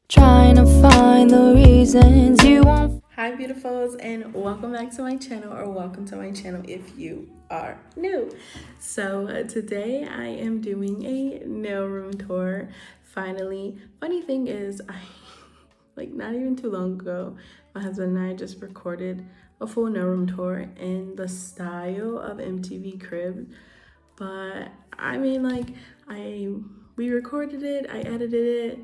Trying to find the reasons you won't. Hi beautifuls, and welcome back to my channel, or welcome to my channel if you are new. So today I am doing a nail room tour finally. Funny thing is, I like not even too long ago my husband and I just recorded a full nail room tour in the style of MTV Cribs. But I mean, like, we recorded it, I edited it,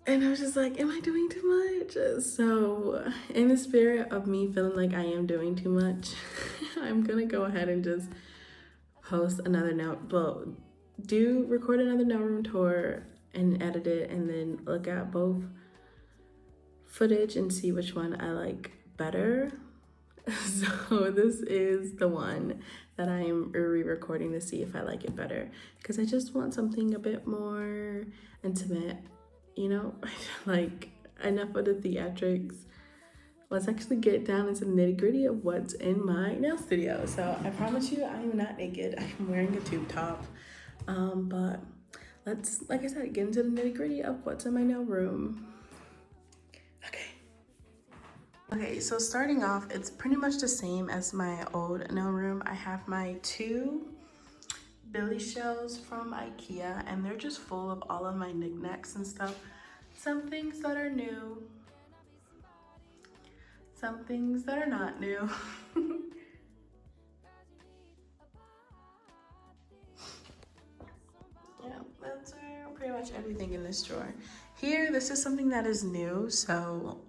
and I was just like, am I doing too much? So in the spirit of me feeling like I am doing too much, I'm gonna go ahead and just post another record another nail room tour and edit it, and then look at both footage and see which one I like better. So this is the one that I am re-recording to see if I like it better, because I just want something a bit more intimate, you know? I feel like enough of the theatrics. Let's actually get down into the nitty-gritty of what's in my nail studio. So I promise you I am not naked. I'm wearing a tube top. But let's, like I said, get into the nitty-gritty of what's in my nail room. Okay, so starting off, it's pretty much the same as my old nail room. I have my two Billy shelves from IKEA, and they're just full of all of my knickknacks and stuff. Some things that are new, some things that are not new. Yeah, that's pretty much everything in this drawer. Here, this is something that is new, so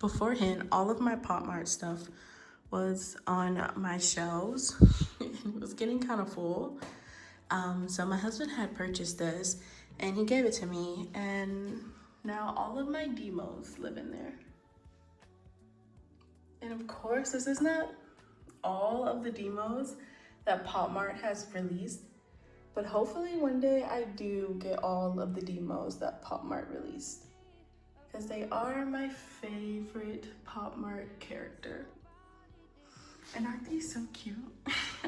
beforehand, all of my Pop Mart stuff was on my shelves. It was getting kind of full. So my husband had purchased this and he gave it to me, and now all of my demos live in there. And of course, this is not all of the demos that Pop Mart has released, but hopefully one day I do get all of the demos that Pop Mart released, because they are my favorite Pop Mart character. And aren't they so cute?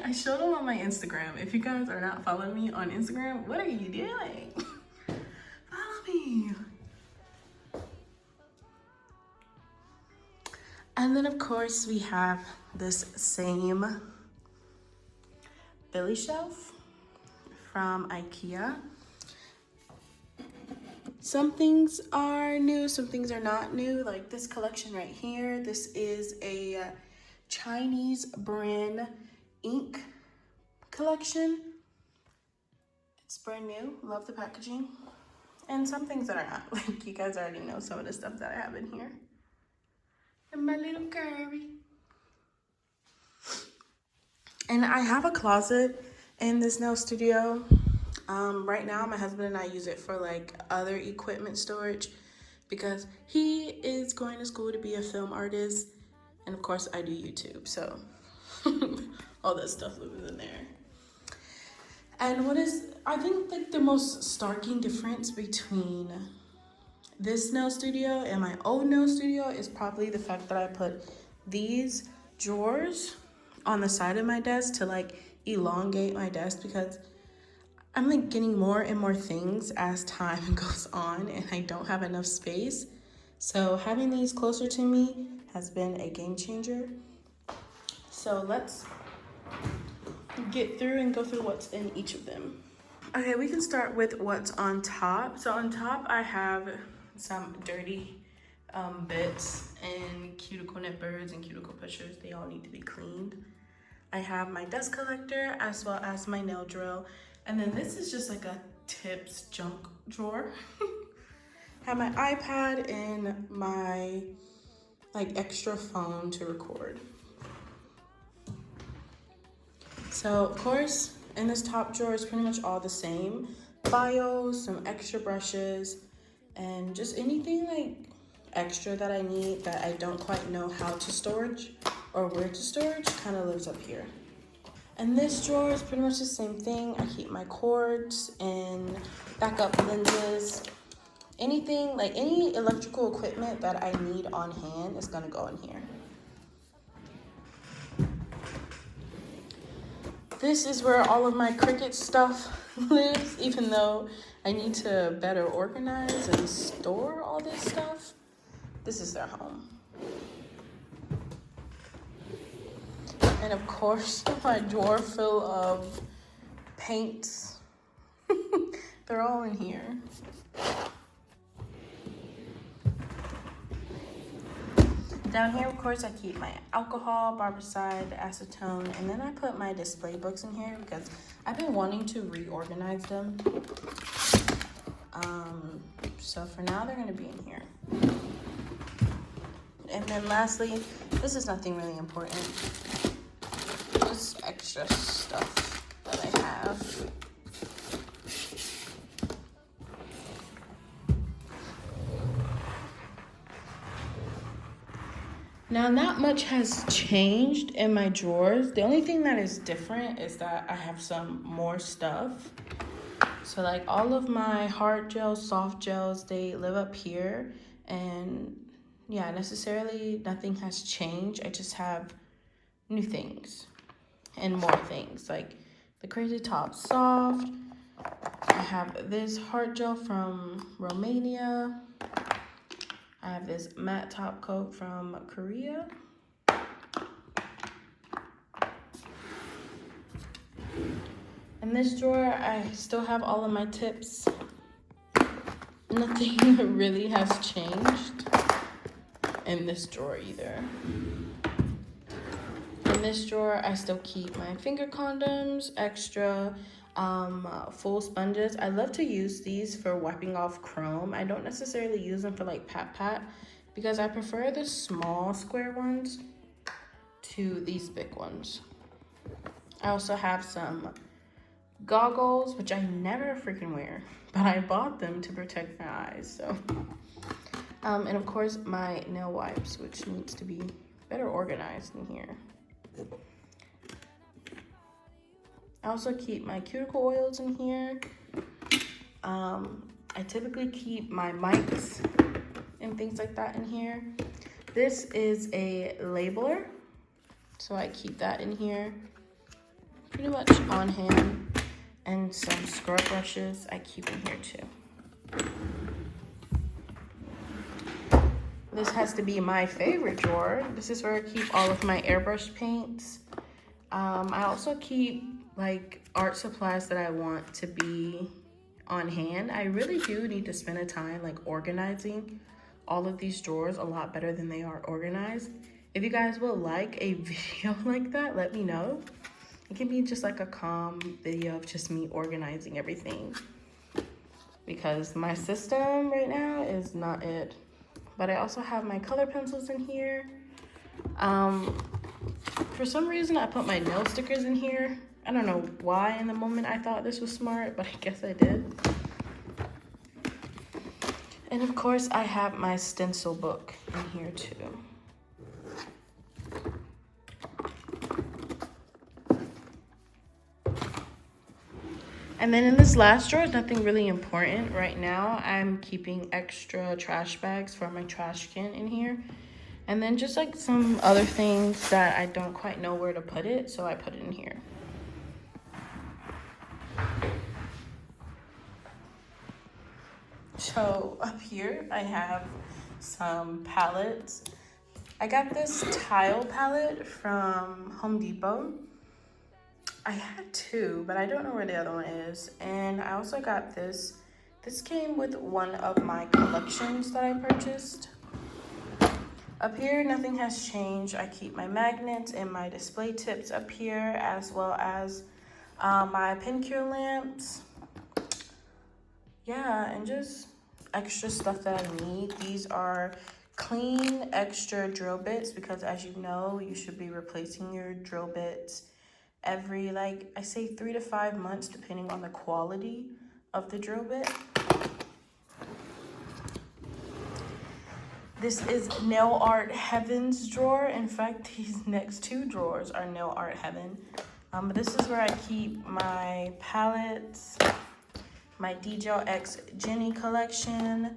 I showed them on my Instagram. If you guys are not following me on Instagram, what are you doing? Follow me. And then of course we have this same Billy shelf from IKEA. Some things are new, some things are not new. Like this collection right here, this is a Chinese brand ink collection. It's brand new, love the packaging. And some things that are not, like you guys already know some of the stuff that I have in here. And my little curvy. And I have a closet in this nail studio. Right now, my husband and I use it for like other equipment storage, because he is going to school to be a film artist. And of course I do YouTube, so all that stuff lives in there. And what is, I think like the most starking difference between this nail studio and my old nail studio is probably the fact that I put these drawers on the side of my desk to like elongate my desk, because I'm like getting more and more things as time goes on and I don't have enough space. So having these closer to me has been a game changer. So let's get through and go through what's in each of them. Okay, we can start with what's on top. So on top, I have some dirty bits and cuticle nippers and cuticle pushers. They all need to be cleaned. I have my dust collector as well as my nail drill. And then this is just like a tips junk drawer. I have my iPad and my like extra phone to record. So of course, in this top drawer is pretty much all the same. Files, some extra brushes, and just anything like extra that I need that I don't quite know how to storage or where to storage kind of lives up here. And this drawer is pretty much the same thing. I keep my cords and backup lenses. Anything, like any electrical equipment that I need on hand is gonna go in here. This is where all of my Cricut stuff lives, even though I need to better organize and store all this stuff. This is their home. And of course, my drawer full of paints. They're all in here. Down here, of course, I keep my alcohol, barbicide, acetone, and then I put my display books in here because I've been wanting to reorganize them. So for now, they're gonna be in here. And then lastly, this is nothing really important. Just extra stuff that I have. Now, not much has changed in my drawers. The only thing that is different is that I have some more stuff. So like all of my hard gels, soft gels, they live up here. And yeah, necessarily nothing has changed. I just have new things and more things. Like the Crazy Top Soft. I have this hard gel from Romania. I have this matte top coat from Korea. In this drawer, I still have all of my tips. Nothing really has changed in this drawer either. In this drawer, I still keep my finger condoms, extra full sponges. I love to use these for wiping off chrome. I don't necessarily use them for like pat because I prefer the small square ones to these big ones. I also have some goggles, which I never freaking wear, but I bought them to protect my eyes. So and of course my nail wipes, which needs to be better organized in here. I also keep my cuticle oils in here. I typically keep my mics and things like that in here. This is a labeler, so I keep that in here pretty much on hand. And some scrub brushes I keep in here too. This has to be my favorite drawer. This is where I keep all of my airbrush paints. I also keep like art supplies that I want to be on hand. I really do need to spend a time like organizing all of these drawers a lot better than they are organized. If you guys would like a video like that, let me know. It can be just like a calm video of just me organizing everything, because my system right now is not it. But I also have my color pencils in here. For some reason, I put my nail stickers in here. I don't know why in the moment I thought this was smart, but I guess I did. And of course, I have my stencil book in here too. And then in this last drawer is nothing really important right now. I'm keeping extra trash bags for my trash can in here. And then just like some other things that I don't quite know where to put it, so I put it in here. So up here I have some palettes. I got this tile palette from Home Depot. I had two, but I don't know where the other one is. And I also got this. This came with one of my collections that I purchased. Up here, nothing has changed. I keep my magnets and my display tips up here, as well as my pin cure lamps. Yeah, and just extra stuff that I need. These are clean extra drill bits because, as you know, you should be replacing your drill bits every, like, I say 3 to 5 months, depending on the quality of the drill bit. This is Nail Art Heaven's drawer. In fact, these next two drawers are Nail Art Heaven. But this is where I keep my palettes, my DJL X Jenny collection.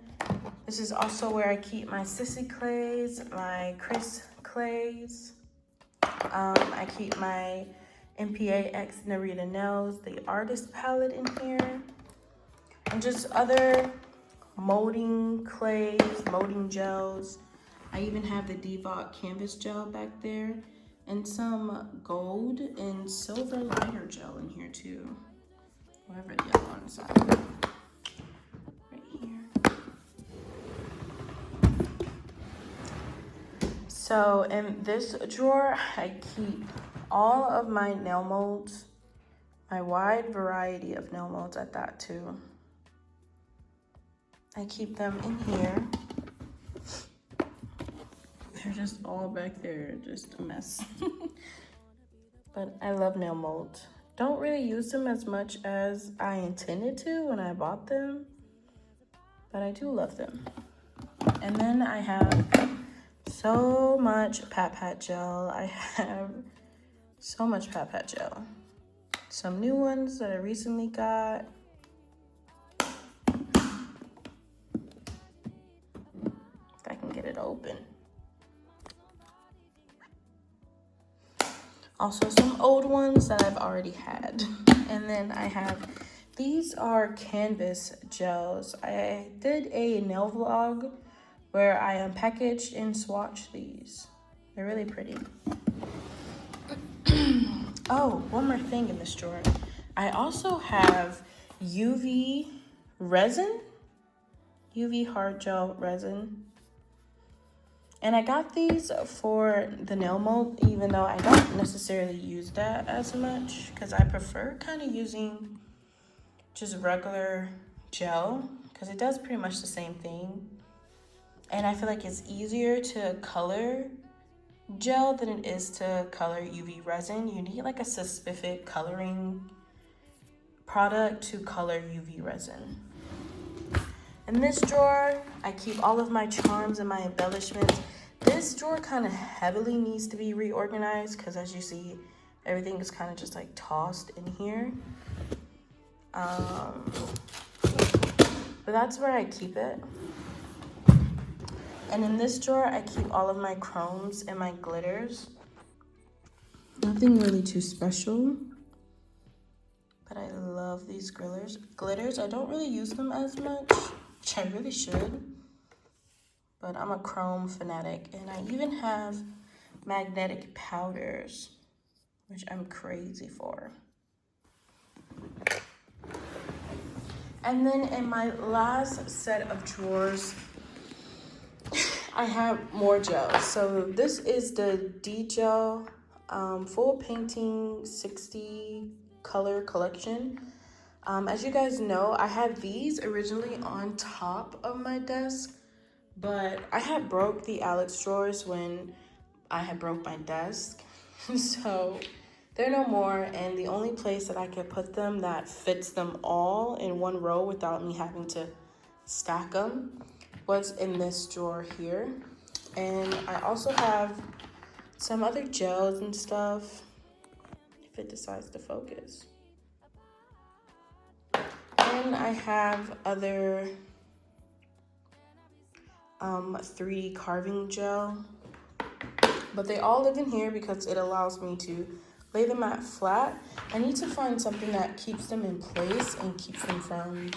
This is also where I keep my Sissy clays, my Chris clays. I keep my MPA X Narita Nails, the artist palette in here, and just other molding clays, molding gels. I even have the Devoc canvas gel back there, and some gold and silver liner gel in here too. Whatever the other one is at. Right here. So in this drawer, I keep all of my nail molds, my wide variety of nail molds at that too. I keep them in here. They're just all back there, just a mess. But I love nail molds. Don't really use them as much as I intended to when I bought them, but I do love them. And then I have so much Pat Pat gel. I have so much Pat Pat gel. Some new ones that I recently got. If I can get it open. Also some old ones that I've already had. And then I have, these are canvas gels. I did a nail vlog where I unpackaged and swatched these. They're really pretty. Oh, one more thing in this drawer. I also have UV resin, UV hard gel resin. And I got these for the nail mold, even though I don't necessarily use that as much, because I prefer kind of using just regular gel, because it does pretty much the same thing. And I feel like it's easier to color gel than it is to color UV resin. You need like a specific coloring product to color UV resin. In this drawer, I keep all of my charms and my embellishments. This drawer kind of heavily needs to be reorganized because, as you see, everything is kind of just like tossed in here. But that's where I keep it. And in this drawer, I keep all of my chromes and my glitters. Nothing really too special. But I love these glitters. I don't really use them as much, which I really should. But I'm a chrome fanatic. And I even have magnetic powders, which I'm crazy for. And then in my last set of drawers, I have more gels. So this is the D-Gel Full Painting 60 Color Collection. As you guys know, I had these originally on top of my desk, but I had broke the Alex drawers when I had broke my desk. So they're no more, and the only place that I could put them that fits them all in one row without me having to stack them was in this drawer here. And I also have some other gels and stuff, if it decides to focus. And I have other 3D carving gel, but they all live in here because it allows me to lay them out flat. I need to find something that keeps them in place and keeps them from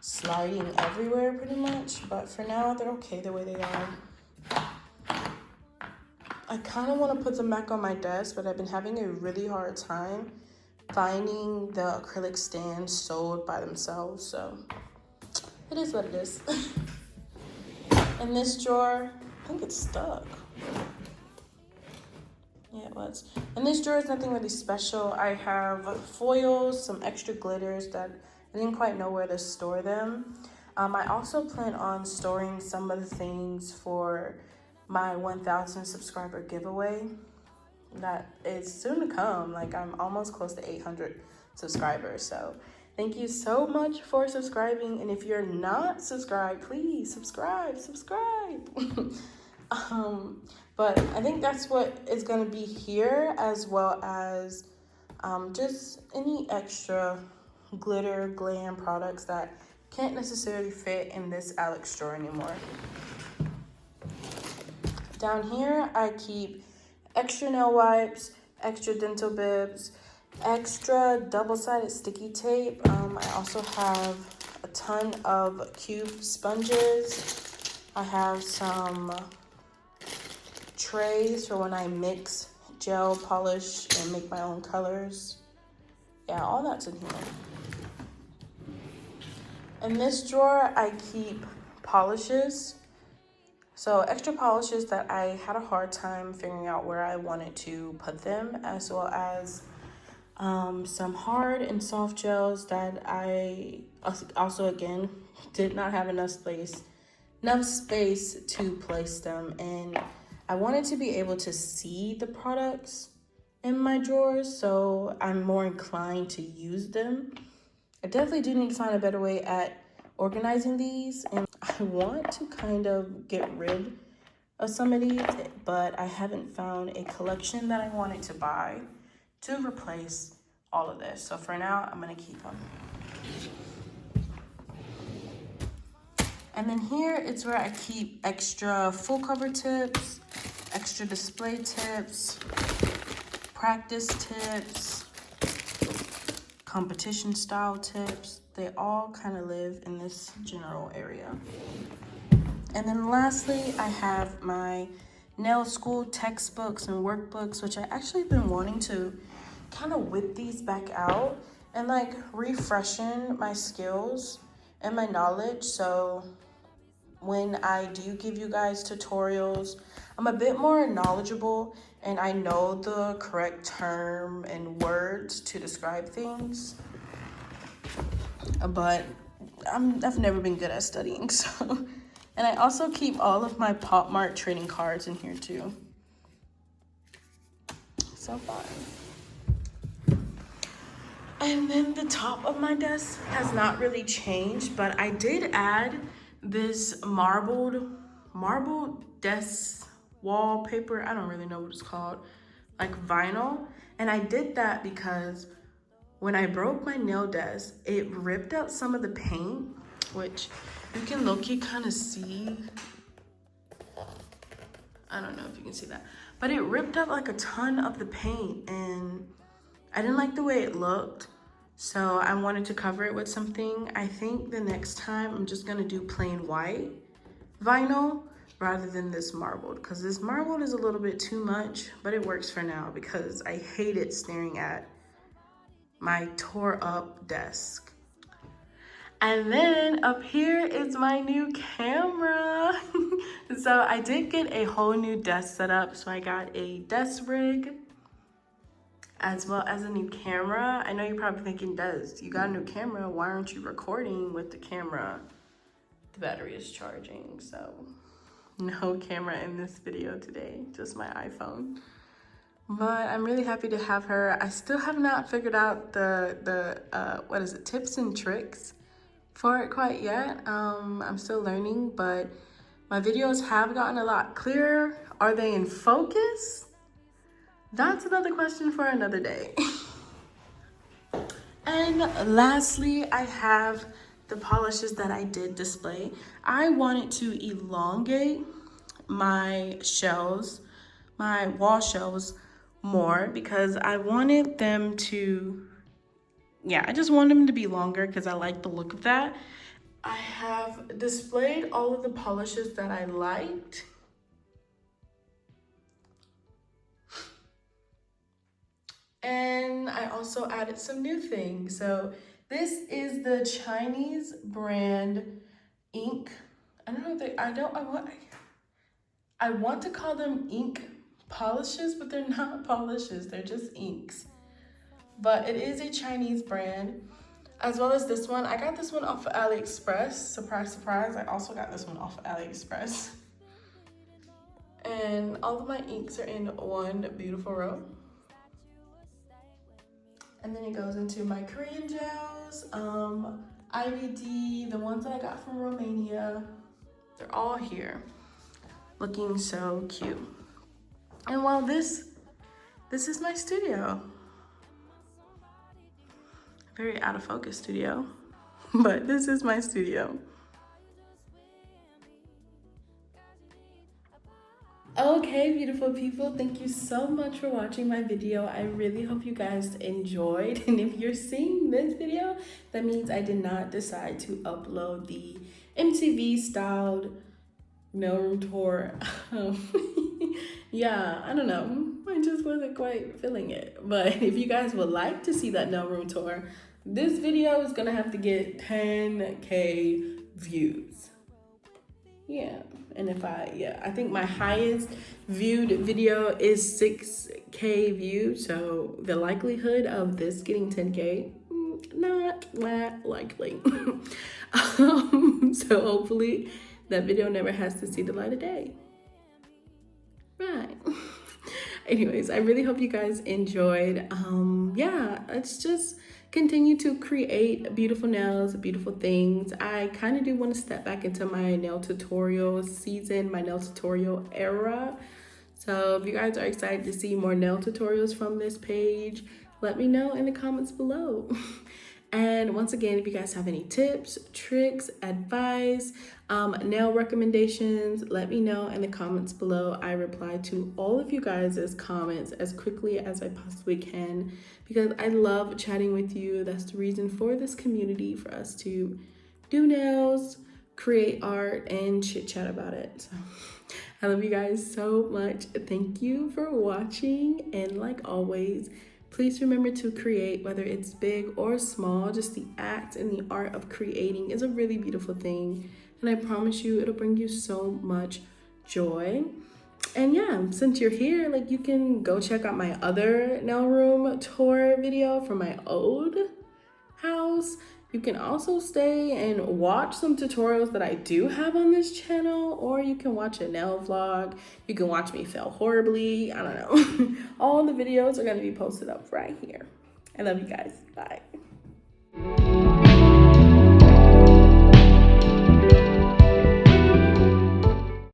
sliding everywhere pretty much, but for now they're okay the way they are. I kind of want to put them back on my desk, but I've been having a really hard time finding the acrylic stands sold by themselves, so it is what it is. In this drawer, I think it's stuck. Yeah, it was. In this drawer is nothing really special. I have foils, some extra glitters that I didn't quite know where to store them. I also plan on storing some of the things for my 1,000 subscriber giveaway that is soon to come. Like, I'm almost close to 800 subscribers. So thank you so much for subscribing. And if you're not subscribed, please subscribe. But I think that's what is going to be here, as well as just any extra glitter glam products that can't necessarily fit in this Alex drawer anymore. Down here I keep extra nail wipes, extra dental bibs, extra double-sided sticky tape. I also have a ton of cube sponges. I have some trays for when I mix gel polish and make my own colors. Yeah, all that's in here. In this drawer, I keep polishes. So extra polishes that I had a hard time figuring out where I wanted to put them, as well as some hard and soft gels that I also, again, did not have enough space to place them. And I wanted to be able to see the products in my drawers, so I'm more inclined to use them. I definitely do need to find a better way at organizing these, and I want to kind of get rid of some of these, but I haven't found a collection that I wanted to buy to replace all of this. So for now, I'm gonna keep them. And then here it's where I keep extra full cover tips, extra display tips, practice tips, competition style tips. They all kind of live in this general area. And then lastly, I have my nail school textbooks and workbooks, which I actually been wanting to kind of whip these back out and like refreshen my skills and my knowledge. So when I do give you guys tutorials, I'm a bit more knowledgeable and I know the correct term and words to describe things. But I've never been good at studying, so. And I also keep all of my Pop Mart trading cards in here too. So fun. And then the top of my desk has not really changed, but I did add this marbled desk wallpaper. I don't really know what it's called, like vinyl. And I did that because when I broke my nail desk, it ripped out some of the paint, which you can low-key kind of see. I don't know if you can see that, but it ripped out like a ton of the paint and I didn't like the way it looked. So I wanted to cover it with something. I think the next time I'm just gonna do plain white vinyl rather than this marbled, because this marbled is a little bit too much, but it works for now because I hated staring at my tore up desk. And then up here is my new camera. So I did get a whole new desk setup. So I got a desk rig as well as a new camera. I know you're probably thinking, Des, you got a new camera, why aren't you recording with the camera? The battery is charging, so no camera in this video today, just my iPhone. But I'm really happy to have her. I still have not figured out the what is it, tips and tricks for it quite yet. I'm still learning, but my videos have gotten a lot clearer. Are they in focus? That's another question for another day. And lastly, I have the polishes that I did display. I wanted to elongate my shelves, my wall shelves more because I wanted them to, I just wanted them to be longer because I like the look of that. I have displayed all of the polishes that I liked. And I also added some new things. So this is the Chinese brand ink. I don't know if they, I want to call them ink polishes, but they're not polishes, they're just inks. But it is a Chinese brand, as well as this one. I got this one off of AliExpress. Surprise, surprise, I also got this one off of AliExpress. And all of my inks are in one beautiful row. And then it goes into my Korean gels, IVD, the ones that I got from Romania. They're all here, looking so cute. And while this is my studio. Very out of focus studio, but this is my studio. Okay, beautiful people, thank you so much for watching my video. I really hope you guys enjoyed. And if you're seeing this video, that means I did not decide to upload the MTV styled mailroom tour. Yeah, I don't know. I just wasn't quite feeling it. But if you guys would like to see that mailroom tour, this video is gonna have to get 10K views. Yeah, and if I think my highest viewed video is 6K views, so the likelihood of this getting 10K, not that likely. So hopefully that video never has to see the light of day. Right. Anyways, I really hope you guys enjoyed. Yeah, let's just continue to create beautiful nails, beautiful things. I kind of do want to step back into my nail tutorial season, my nail tutorial era. So if you guys are excited to see more nail tutorials from this page, let me know in the comments below. And once again, if you guys have any tips, tricks, advice, nail recommendations, let me know in the comments below. I reply to all of you guys' comments as quickly as I possibly can because I love chatting with you. That's the reason for this community, for us to do nails, create art, and chit chat about it. So I love you guys so much. Thank you for watching. And like always, please remember to create, whether it's big or small. Just the act and the art of creating is a really beautiful thing. And I promise you, it'll bring you so much joy. And yeah, since you're here, like, you can go check out my other nail room tour video from my old house. You can also stay and watch some tutorials that I do have on this channel, or you can watch a nail vlog. You can watch me fail horribly. I don't know. All the videos are going to be posted up right here. I love you guys. Bye.